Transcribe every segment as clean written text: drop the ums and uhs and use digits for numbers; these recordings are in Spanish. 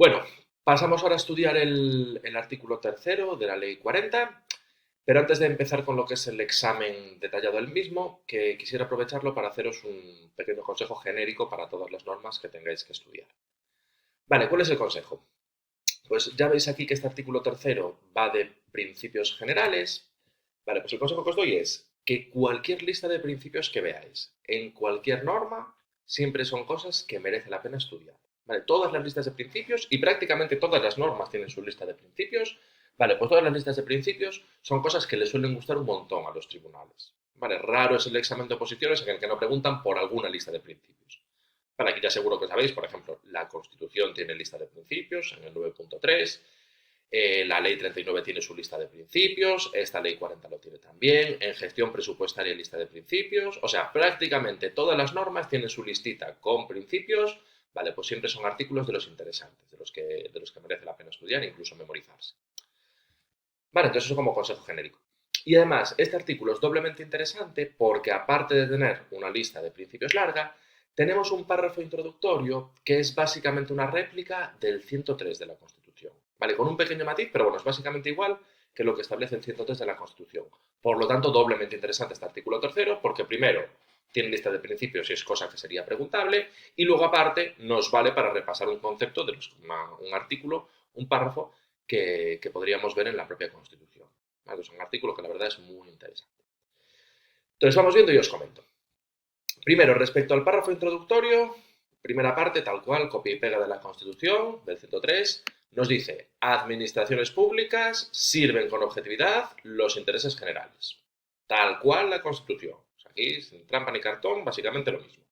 Bueno, pasamos ahora a estudiar el artículo tercero de la Ley 40, pero antes de empezar con lo que es el examen detallado del mismo, que quisiera aprovecharlo para haceros un pequeño consejo genérico para todas las normas que tengáis que estudiar. Vale, ¿cuál es el consejo? Pues ya veis aquí que este artículo tercero va de principios generales. Vale, pues el consejo que os doy es que cualquier lista de principios que veáis en cualquier norma siempre son cosas que merece la pena estudiar. Vale, todas las listas de principios y prácticamente todas las normas tienen su lista de principios. Vale, pues todas las listas de principios son cosas que le suelen gustar un montón a los tribunales. Vale, raro es el examen de oposiciones en el que no preguntan por alguna lista de principios. Para aquí ya seguro que sabéis, por ejemplo, la Constitución tiene lista de principios en el 9.3, la Ley 39 tiene su lista de principios, esta Ley 40 lo tiene también, en gestión presupuestaria lista de principios, o sea, prácticamente todas las normas tienen su listita con principios, vale, pues siempre son artículos de los interesantes, de los que merece la pena estudiar e incluso memorizarse. Vale, entonces eso como consejo genérico. Y además, este artículo es doblemente interesante porque aparte de tener una lista de principios larga, tenemos un párrafo introductorio que es básicamente una réplica del 103 de la Constitución. Vale, con un pequeño matiz, pero bueno, es básicamente igual que lo que establece el 103 de la Constitución. Por lo tanto, doblemente interesante este artículo tercero porque primero tiene lista de principios y es cosa que sería preguntable, y luego aparte nos vale para repasar un concepto de un artículo, un párrafo que podríamos ver en la propia Constitución. ¿Vale? Es un artículo que la verdad es muy interesante. Entonces vamos viendo y os comento. Primero, respecto al párrafo introductorio, primera parte, tal cual, copia y pega de la Constitución, del 103, nos dice, administraciones públicas sirven con objetividad los intereses generales. Tal cual la Constitución. O sea, aquí, sin trampa ni cartón, básicamente lo mismo.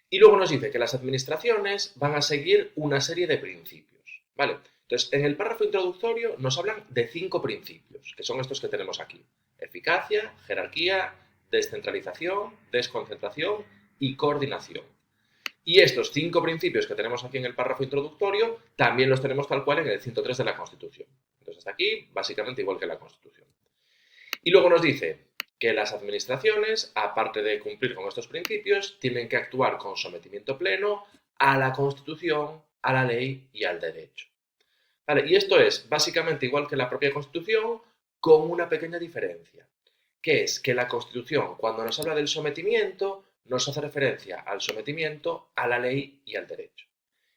Y luego nos dice que las administraciones van a seguir una serie de principios. ¿Vale? Entonces, en el párrafo introductorio nos hablan de 5 principios, que son estos que tenemos aquí. Eficacia, jerarquía, descentralización, desconcentración y coordinación. Y estos 5 principios que tenemos aquí en el párrafo introductorio también los tenemos tal cual en el 103 de la Constitución. Entonces, hasta aquí, básicamente igual que la Constitución. Y luego nos dice que las administraciones, aparte de cumplir con estos principios, tienen que actuar con sometimiento pleno a la Constitución, a la ley y al derecho. Vale, y esto es básicamente igual que la propia Constitución, con una pequeña diferencia, que es que la Constitución, cuando nos habla del sometimiento, nos hace referencia al sometimiento a la ley y al derecho.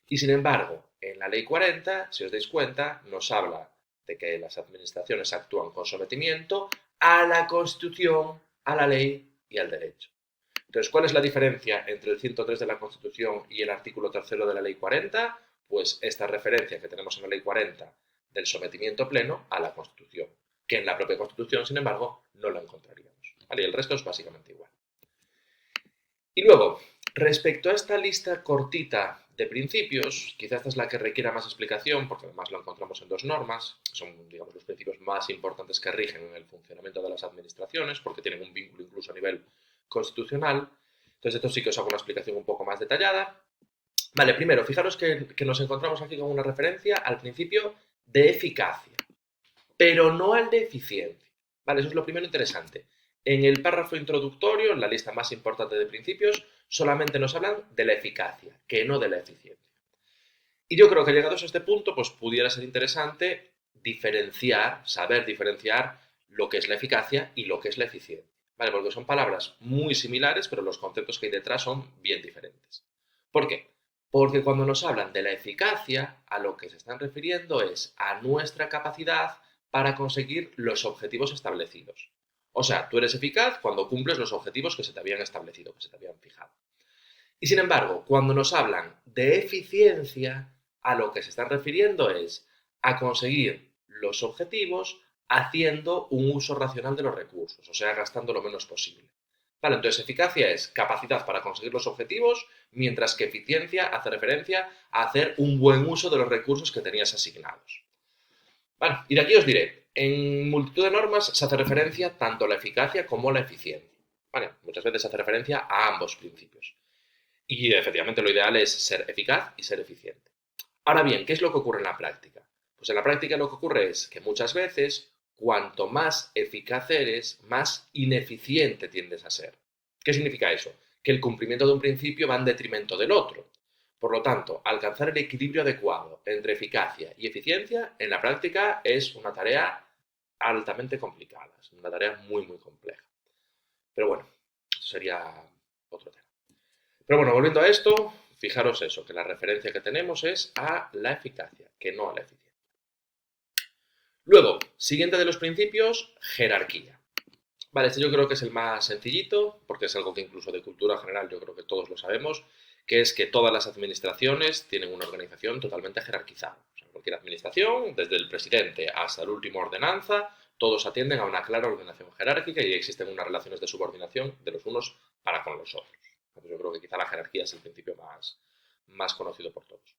Y sin embargo, en la Ley 40, si os dais cuenta, nos habla de que las administraciones actúan con sometimiento a la Constitución, a la ley y al derecho. Entonces, ¿cuál es la diferencia entre el 103 de la Constitución y el artículo tercero de la Ley 40? Pues esta referencia que tenemos en la Ley 40 del sometimiento pleno a la Constitución, que en la propia Constitución, sin embargo, no la encontraríamos. ¿Vale? Y el resto es básicamente igual. Y luego, respecto a esta lista cortita de principios, quizás esta es la que requiera más explicación, porque además lo encontramos en 2 normas, son, digamos, los principios más importantes que rigen en el funcionamiento de las administraciones, porque tienen un vínculo incluso a nivel constitucional. Entonces, esto sí que os hago una explicación un poco más detallada. Vale, primero, fijaros que nos encontramos aquí con una referencia al principio de eficacia, pero no al de eficiencia. Vale, eso es lo primero interesante. En el párrafo introductorio, en la lista más importante de principios, solamente nos hablan de la eficacia, que no de la eficiencia. Y yo creo que llegados a este punto, pues pudiera ser interesante diferenciar, saber diferenciar lo que es la eficacia y lo que es la eficiencia. ¿Vale? Porque son palabras muy similares, pero los conceptos que hay detrás son bien diferentes. ¿Por qué? Porque cuando nos hablan de la eficacia, a lo que se están refiriendo es a nuestra capacidad para conseguir los objetivos establecidos. O sea, tú eres eficaz cuando cumples los objetivos que se te habían establecido, que se te habían fijado. Y sin embargo, cuando nos hablan de eficiencia, a lo que se están refiriendo es a conseguir los objetivos haciendo un uso racional de los recursos, o sea, gastando lo menos posible. Vale, entonces eficacia es capacidad para conseguir los objetivos, mientras que eficiencia hace referencia a hacer un buen uso de los recursos que tenías asignados. Vale, y de aquí os diré, en multitud de normas se hace referencia tanto a la eficacia como a la eficiencia. Vale, muchas veces se hace referencia a ambos principios. Y efectivamente lo ideal es ser eficaz y ser eficiente. Ahora bien, ¿qué es lo que ocurre en la práctica? Pues en la práctica lo que ocurre es que muchas veces, cuanto más eficaz eres, más ineficiente tiendes a ser. ¿Qué significa eso? Que el cumplimiento de un principio va en detrimento del otro. Por lo tanto, alcanzar el equilibrio adecuado entre eficacia y eficiencia en la práctica es una tarea altamente complicada, es una tarea muy, muy compleja. Pero bueno, eso sería otro tema. Pero bueno, volviendo a esto, fijaros eso, que la referencia que tenemos es a la eficacia, que no a la eficiencia. Luego, siguiente de los principios, jerarquía. Vale, este yo creo que es el más sencillito, porque es algo que incluso de cultura general yo creo que todos lo sabemos, que es que todas las administraciones tienen una organización totalmente jerarquizada. O sea, cualquier administración, desde el presidente hasta el último ordenanza, todos atienden a una clara ordenación jerárquica y existen unas relaciones de subordinación de los unos para con los otros. Entonces yo creo que quizá la jerarquía es el principio más conocido por todos.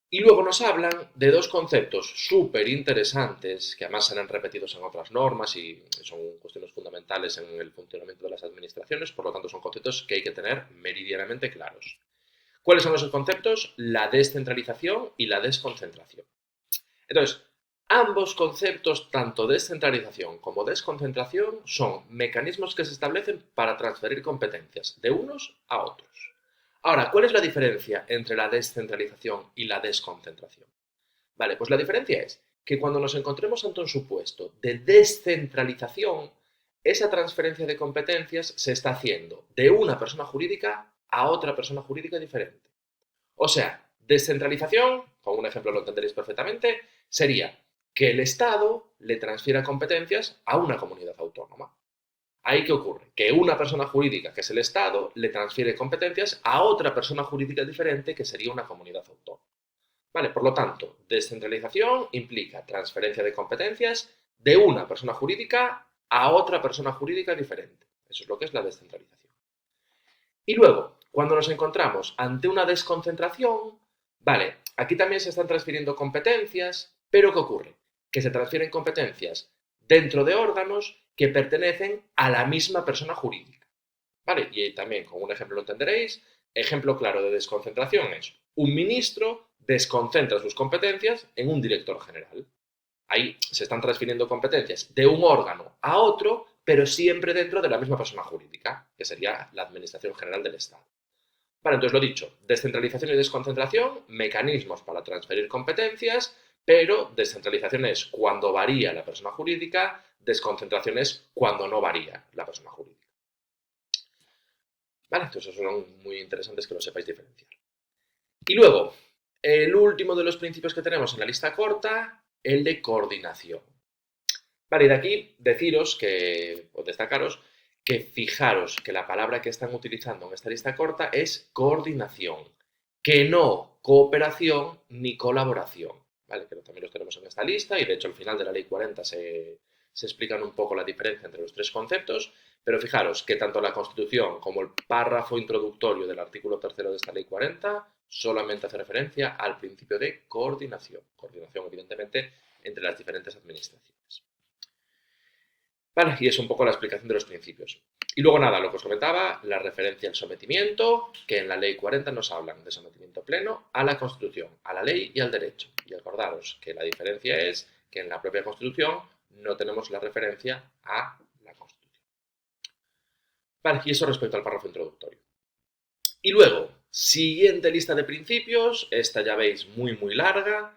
Y luego nos hablan de dos conceptos súper interesantes, que además serán repetidos en otras normas y son cuestiones fundamentales en el funcionamiento de las administraciones, por lo tanto son conceptos que hay que tener meridianamente claros. ¿Cuáles son esos conceptos? La descentralización y la desconcentración. Entonces, ambos conceptos, tanto descentralización como desconcentración, son mecanismos que se establecen para transferir competencias de unos a otros. Ahora, ¿cuál es la diferencia entre la descentralización y la desconcentración? Vale, pues la diferencia es que cuando nos encontremos ante un supuesto de descentralización, esa transferencia de competencias se está haciendo de una persona jurídica a otra persona jurídica diferente. O sea, descentralización, con un ejemplo lo entenderéis perfectamente, sería que el Estado le transfiera competencias a una comunidad autónoma. ¿Ahí qué ocurre? Que una persona jurídica, que es el Estado, le transfiere competencias a otra persona jurídica diferente, que sería una comunidad autónoma. Vale, por lo tanto, descentralización implica transferencia de competencias de una persona jurídica a otra persona jurídica diferente. Eso es lo que es la descentralización. Y luego, cuando nos encontramos ante una desconcentración, vale, aquí también se están transfiriendo competencias, pero ¿qué ocurre? Que se transfieren competencias dentro de órganos que pertenecen a la misma persona jurídica. ¿Vale? Y también, con un ejemplo lo entenderéis, ejemplo claro de desconcentración es un ministro desconcentra sus competencias en un director general. Ahí se están transfiriendo competencias de un órgano a otro, pero siempre dentro de la misma persona jurídica, que sería la Administración General del Estado. Vale, entonces lo dicho, descentralización y desconcentración, mecanismos para transferir competencias, pero descentralización es cuando varía la persona jurídica, desconcentración es cuando no varía la persona jurídica. Vale, entonces son muy interesantes que lo sepáis diferenciar. Y luego, el último de los principios que tenemos en la lista corta, el de coordinación. Vale, y de aquí deciros que, o destacaros, que fijaros que la palabra que están utilizando en esta lista corta es coordinación, que no cooperación ni colaboración. Vale, pero también los tenemos en esta lista y de hecho al final de la ley 40 se explican un poco la diferencia entre los tres conceptos, pero fijaros que tanto la Constitución como el párrafo introductorio del artículo 3 de esta ley 40 solamente hace referencia al principio de coordinación. Coordinación, evidentemente, entre las diferentes administraciones. Vale, y es un poco la explicación de los principios. Y luego nada, lo que os comentaba, la referencia al sometimiento, que en la ley 40 nos hablan de sometimiento pleno a la Constitución, a la ley y al derecho. Y acordaros que la diferencia es que en la propia Constitución no tenemos la referencia a la Constitución. Vale, y eso respecto al párrafo introductorio. Y luego, siguiente lista de principios, esta ya veis muy larga.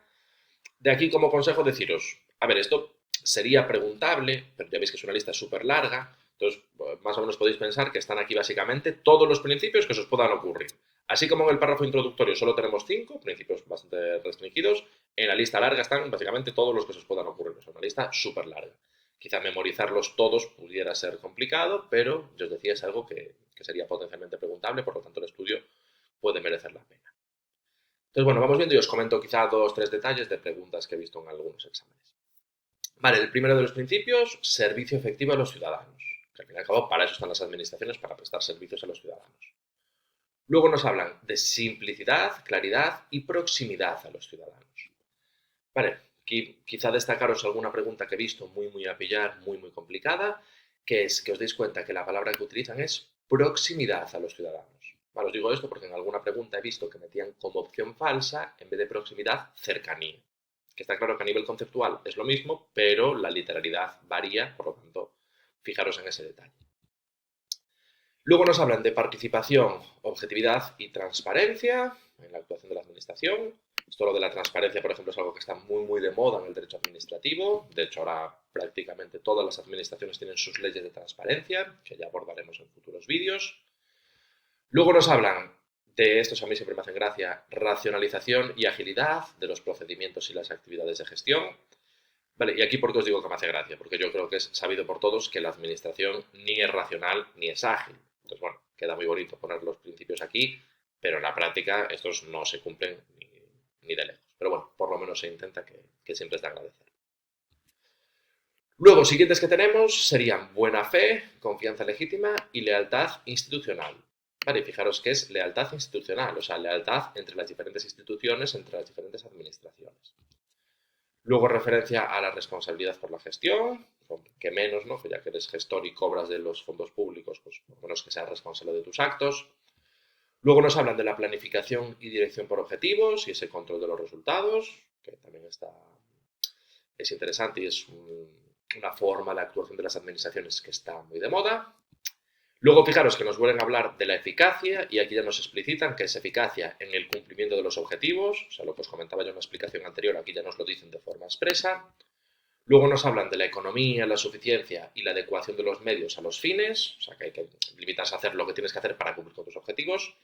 De aquí como consejo deciros, a ver, esto sería preguntable, pero ya veis que es una lista súper larga, entonces más o menos podéis pensar que están aquí básicamente todos los principios que se os puedan ocurrir. Así como en el párrafo introductorio solo tenemos 5 principios bastante restringidos, en la lista larga están básicamente todos los que se os puedan ocurrir. Es una lista súper larga. Quizá memorizarlos todos pudiera ser complicado, pero yo os decía, es algo que sería potencialmente preguntable, por lo tanto el estudio puede merecer la pena. Entonces, bueno, vamos viendo y os comento quizá 2 o 3 detalles de preguntas que he visto en algunos exámenes. Vale, el primero de los principios, servicio efectivo a los ciudadanos. Que al fin y al cabo, para eso están las administraciones, para prestar servicios a los ciudadanos. Luego nos hablan de simplicidad, claridad y proximidad a los ciudadanos. Vale, aquí quizá destacaros alguna pregunta que he visto muy a pillar, muy complicada, que es que os deis cuenta que la palabra que utilizan es proximidad a los ciudadanos. Vale, os digo esto porque en alguna pregunta he visto que metían como opción falsa, en vez de proximidad, cercanía. Que está claro que a nivel conceptual es lo mismo, pero la literalidad varía, por lo tanto, fijaros en ese detalle. Luego nos hablan de participación, objetividad y transparencia en la actuación de la administración. Esto lo de la transparencia, por ejemplo, es algo que está muy de moda en el derecho administrativo. De hecho, ahora prácticamente todas las administraciones tienen sus leyes de transparencia, que ya abordaremos en futuros vídeos. Luego nos hablan de, estos a mí siempre me hacen gracia, racionalización y agilidad de los procedimientos y las actividades de gestión. Vale, y aquí por qué os digo que me hace gracia, porque yo creo que es sabido por todos que la administración ni es racional ni es ágil. Entonces, bueno, queda muy bonito poner los principios aquí, pero en la práctica estos no se cumplen ni de lejos. Pero bueno, por lo menos se intenta, que siempre es de agradecer. Luego, siguientes que tenemos serían buena fe, confianza legítima y lealtad institucional. Vale, y fijaros que es lealtad institucional, o sea, lealtad entre las diferentes instituciones, entre las diferentes administraciones. Luego referencia a la responsabilidad por la gestión, que menos, ¿no? Que ya que eres gestor y cobras de los fondos públicos, pues por lo menos que seas responsable de tus actos. Luego nos hablan de la planificación y dirección por objetivos y ese control de los resultados, que también es interesante y es una forma de actuación de las administraciones que está muy de moda. Luego, fijaros que nos vuelven a hablar de la eficacia y aquí ya nos explicitan que es eficacia en el cumplimiento de los objetivos, o sea, lo que os comentaba yo en la explicación anterior, aquí ya nos lo dicen de forma expresa. Luego nos hablan de la economía, la suficiencia y la adecuación de los medios a los fines, o sea, que hay que limitarse a hacer lo que tienes que hacer para cumplir con tus objetivos.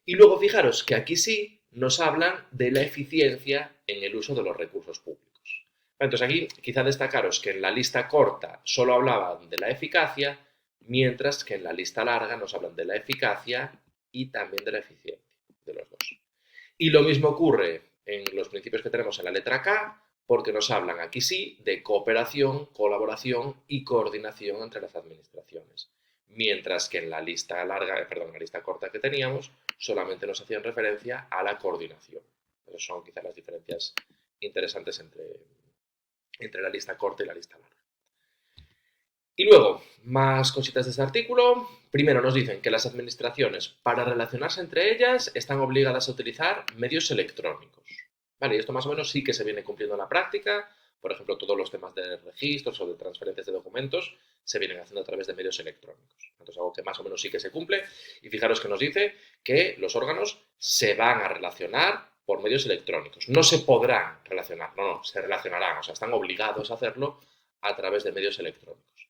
Y luego, fijaros que aquí sí nos hablan de la eficiencia en el uso de los recursos públicos. Entonces aquí quizá destacaros que en la lista corta solo hablaban de la eficacia, mientras que en la lista larga nos hablan de la eficacia y también de la eficiencia, de los dos. Y lo mismo ocurre en los principios que tenemos en la letra K, porque nos hablan aquí sí de cooperación, colaboración y coordinación entre las administraciones. Mientras que en la lista larga, en la lista corta que teníamos, solamente nos hacían referencia a la coordinación. Esas son quizás las diferencias interesantes entre la lista corta y la lista larga. Y luego, más cositas de este artículo. Primero nos dicen que las administraciones, para relacionarse entre ellas, están obligadas a utilizar medios electrónicos. Vale, y esto más o menos sí que se viene cumpliendo en la práctica. Por ejemplo, todos los temas de registros o de transferencias de documentos se vienen haciendo a través de medios electrónicos. Entonces, algo que más o menos sí que se cumple. Y fijaros que nos dice que los órganos se van a relacionar por medios electrónicos. No se podrán relacionar, no, se relacionarán, o sea, están obligados a hacerlo a través de medios electrónicos.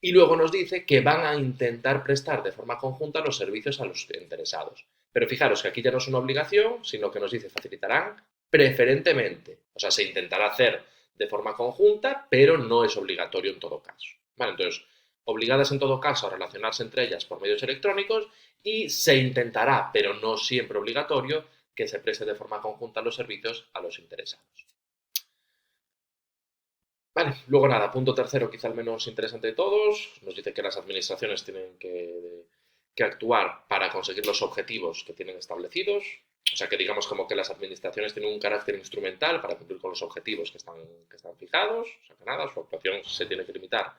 Y luego nos dice que van a intentar prestar de forma conjunta los servicios a los interesados. Pero fijaros que aquí ya no es una obligación, sino que nos dice facilitarán preferentemente. O sea, se intentará hacer de forma conjunta, pero no es obligatorio en todo caso. Vale, entonces, obligadas en todo caso a relacionarse entre ellas por medios electrónicos y se intentará, pero no siempre obligatorio, que se preste de forma conjunta los servicios a los interesados. Vale, luego nada, punto tercero, quizá el menos interesante de todos, nos dice que las administraciones tienen que actuar para conseguir los objetivos que tienen establecidos, o sea que digamos como que las administraciones tienen un carácter instrumental para cumplir con los objetivos que están fijados, o sea que nada, su actuación se tiene que limitar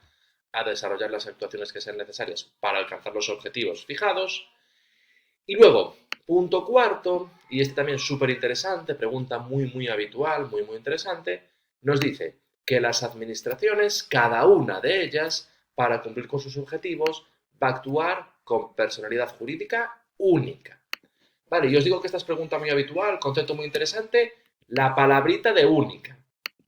a desarrollar las actuaciones que sean necesarias para alcanzar los objetivos fijados. Y luego, punto cuarto, y este también súper interesante, pregunta muy habitual, muy interesante, nos dice que las administraciones, cada una de ellas, para cumplir con sus objetivos, va a actuar con personalidad jurídica única. Vale, y os digo que esta es pregunta muy habitual, concepto muy interesante, la palabrita de única.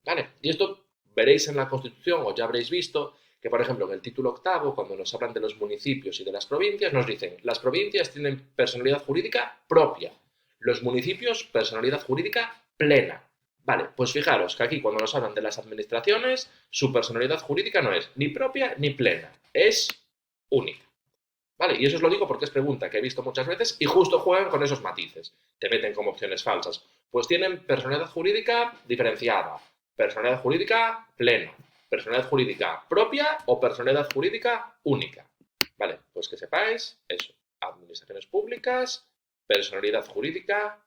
Vale, y esto veréis en la Constitución, o ya habréis visto, que por ejemplo en el título octavo, cuando nos hablan de los municipios y de las provincias, nos dicen, las provincias tienen personalidad jurídica propia, los municipios personalidad jurídica plena. Vale, pues fijaros que aquí cuando nos hablan de las administraciones, su personalidad jurídica no es ni propia ni plena, es única. Vale, y eso os lo digo porque es pregunta que he visto muchas veces y justo juegan con esos matices. Te meten como opciones falsas. Pues tienen personalidad jurídica diferenciada, personalidad jurídica plena, personalidad jurídica propia o personalidad jurídica única. Vale, pues que sepáis eso. Administraciones públicas, personalidad jurídica